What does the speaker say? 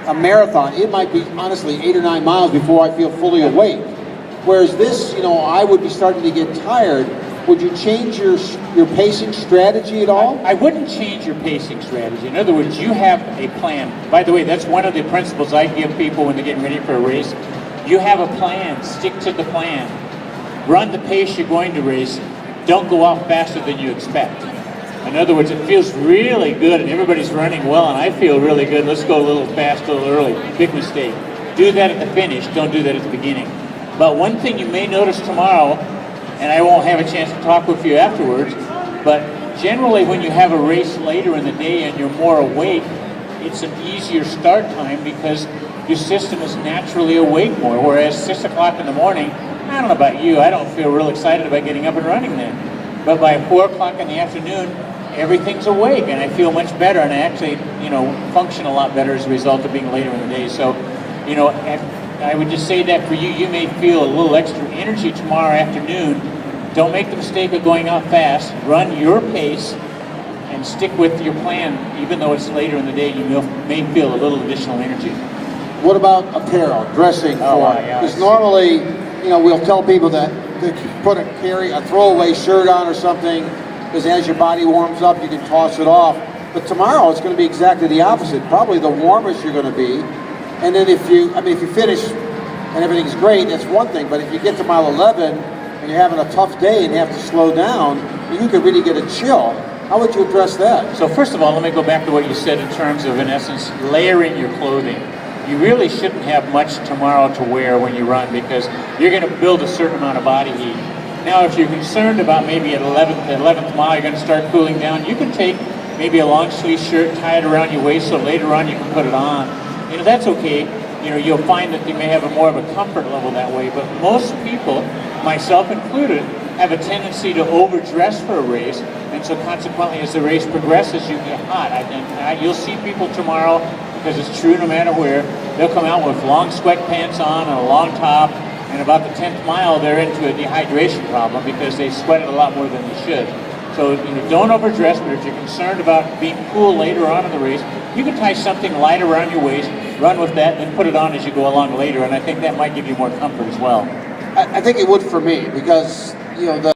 a marathon, it might be honestly 8 or 9 miles before I feel fully awake. Whereas this, I would be starting to get tired. Would you change your pacing strategy at all? I wouldn't change your pacing strategy. In other words, you have a plan. By the way, that's one of the principles I give people when they're getting ready for a race. You have a plan. Stick to the plan. Run the pace you're going to race. Don't go off faster than you expect. In other words, it feels really good and everybody's running well and I feel really good. Let's go a little fast, a little early. Big mistake. Do that at the finish. Don't do that at the beginning. But one thing you may notice tomorrow, and I won't have a chance to talk with you afterwards, but generally when you have a race later in the day and you're more awake, it's an easier start time because your system is naturally awake more, whereas 6 o'clock in the morning, I don't know about you, I don't feel real excited about getting up and running then. But by 4 o'clock in the afternoon, everything's awake and I feel much better and I actually, function a lot better as a result of being later in the day. So, I would just say that for you, you may feel a little extra energy tomorrow afternoon. Don't make the mistake of going out fast. Run your pace and stick with your plan, even though it's later in the day. You may feel a little additional energy. What about apparel, dressing for? Because normally, we'll tell people that to carry a throwaway shirt on or something, because as your body warms up, you can toss it off. But tomorrow, it's going to be exactly the opposite. Probably the warmest you're going to be. And then if you finish and everything's great, that's one thing. But if you get to mile 11 and you're having a tough day and you have to slow down, you could really get a chill. How would you address that? So first of all, let me go back to what you said in terms of, in essence, layering your clothing. You really shouldn't have much tomorrow to wear when you run because you're going to build a certain amount of body heat. Now, if you're concerned about maybe at 11th mile, you're going to start cooling down, you can take maybe a long sleeve shirt, tie it around your waist so later on you can put it on. That's okay. You'll find that you may have more of a comfort level that way, but most people, myself included, have a tendency to overdress for a race, and so consequently as the race progresses, you get hot. I think you'll see people tomorrow, because it's true no matter where, they'll come out with long sweatpants on and a long top, and about the 10th mile they're into a dehydration problem because they sweated a lot more than they should. So don't overdress, but if you're concerned about being cool later on in the race, you can tie something light around your waist, run with that, and put it on as you go along later, and I think that might give you more comfort as well. I think it would for me, because the